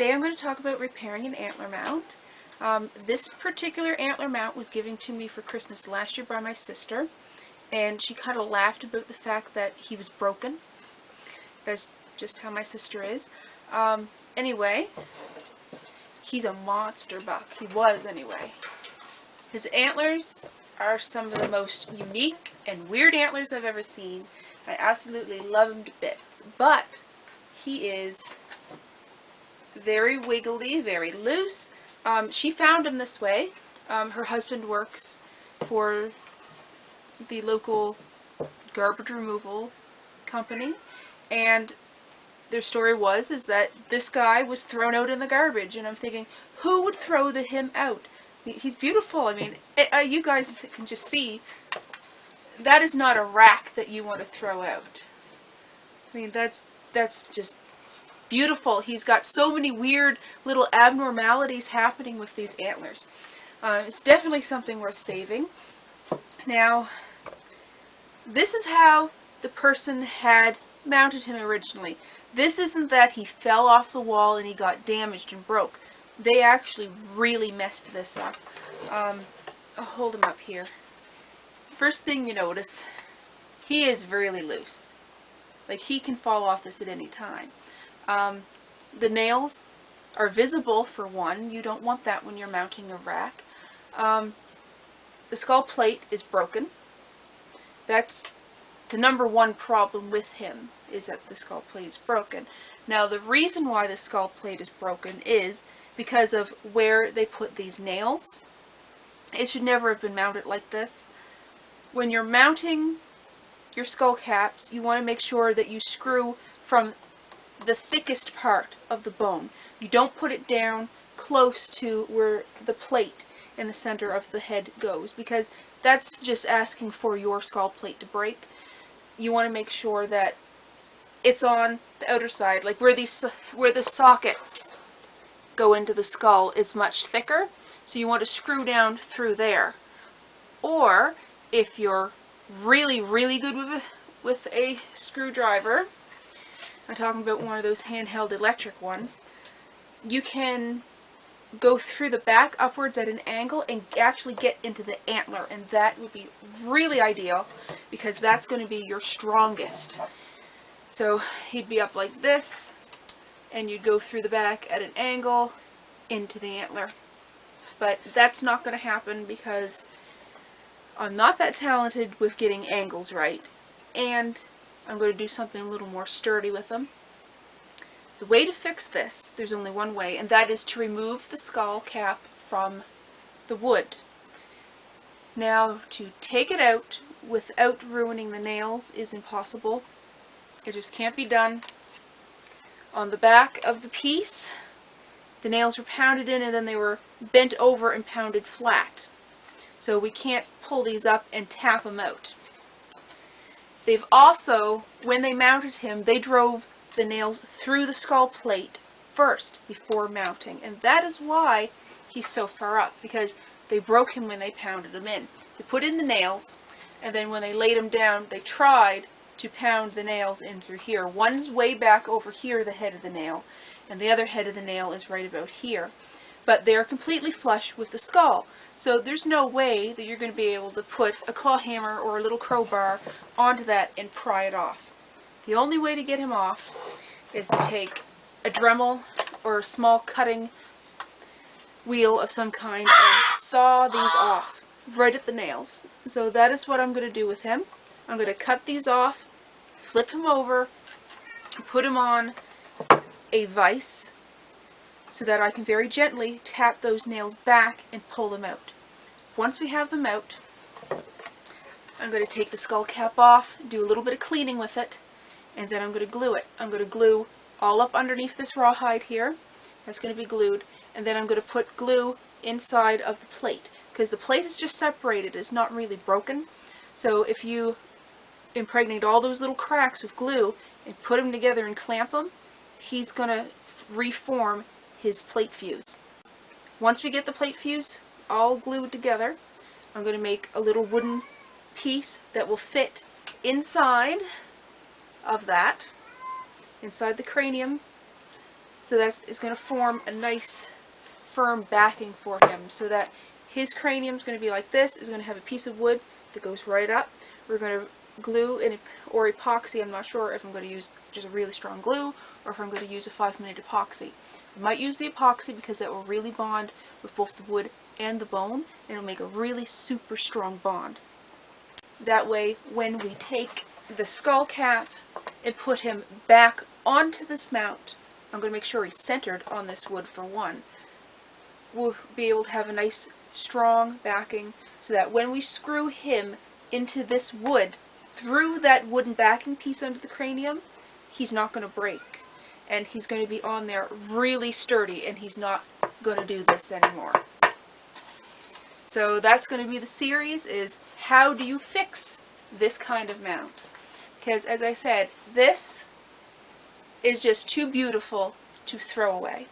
Today I'm going to talk about repairing an antler mount. This particular antler mount was given to me for Christmas last year by my sister, and she kind of laughed about the fact that he was broken. That's just how my sister is. Anyway, he's a monster buck. He was anyway. His antlers are some of the most unique and weird antlers I've ever seen. I absolutely love him to bits, but he is very wiggly, very loose. She found him this way. Her husband works for the local garbage removal company, and their story is that this guy was thrown out in the garbage, and I'm thinking, who would throw him out? He's beautiful. I mean, you guys can just see, that is not a rack that you want to throw out. I mean, that's just beautiful. He's got so many weird little abnormalities happening with these antlers. It's definitely something worth saving. Now, this is how the person had mounted him originally. This isn't that he fell off the wall and he got damaged and broke. They actually really messed this up. I'll hold him up here. First thing you notice, he is really loose. Like, he can fall off this at any time. The nails are visible, for one. You don't want that when you're mounting a rack. The skull plate is broken. That's the number one problem with him, is that the skull plate is broken. Now, the reason why the skull plate is broken is because of where they put these nails. It should never have been mounted like this. When you're mounting your skull caps, you want to make sure that you screw from the thickest part of the bone. You don't put it down close to where the plate in the center of the head goes, because that's just asking for your skull plate to break. You want to make sure that it's on the outer side, like where the sockets go into the skull is much thicker, so you want to screw down through there. Or if you're really good with a screwdriver, I'm talking about one of those handheld electric ones, you can go through the back upwards at an angle and actually get into the antler, and that would be really ideal because that's going to be your strongest. So he'd be up like this, and you'd go through the back at an angle into the antler. But that's not going to happen because I'm not that talented with getting angles right, and I'm going to do something a little more sturdy with them. The way to fix this, there's only one way, and that is to remove the skull cap from the wood. Now, to take it out without ruining the nails is impossible. It just can't be done. On the back of the piece, the nails were pounded in and then they were bent over and pounded flat. So we can't pull these up and tap them out. They've also, when they mounted him, they drove the nails through the skull plate first before mounting, and that is why he's so far up, because they broke him when they pounded him in. They put in the nails, and then when they laid him down, they tried to pound the nails in through here. One's way back over here, the head of the nail, and the other head of the nail is right about here. But they're completely flush with the skull, so there's no way that you're going to be able to put a claw hammer or a little crowbar onto that and pry it off. The only way to get him off is to take a Dremel or a small cutting wheel of some kind and saw these off right at the nails. So that is what I'm going to do with him. I'm going to cut these off, flip him over, put him on a vise so that I can very gently tap those nails back and pull them out. Once we have them out, I'm going to take the skull cap off, do a little bit of cleaning with it, and then I'm going to glue it. I'm going to glue all up underneath this rawhide here. That's going to be glued. And then I'm going to put glue inside of the plate, because the plate is just separated. It's not really broken. So if you impregnate all those little cracks with glue and put them together and clamp them, he's going to reform his plate fuse. Once we get the plate fuse all glued together, I'm going to make a little wooden piece that will fit inside of that, inside the cranium So that's is going to form a nice firm backing for him, so that his cranium is going to be like this. Is going to have a piece of wood that goes right up. We're going to glue or epoxy. I'm not sure if I'm going to use just a really strong glue or if I'm going to use a 5-minute epoxy. I might use the epoxy because that will really bond with both the wood and the bone, and it'll make a really super strong bond. That way, when we take the skull cap and put him back onto this mount, I'm going to make sure he's centered on this wood for one. We'll be able to have a nice strong backing so that when we screw him into this wood through that wooden backing piece under the cranium, he's not going to break. And he's going to be on there really sturdy, and he's not going to do this anymore. So that's going to be the series, is how do you fix this kind of mount? Because as I said, this is just too beautiful to throw away.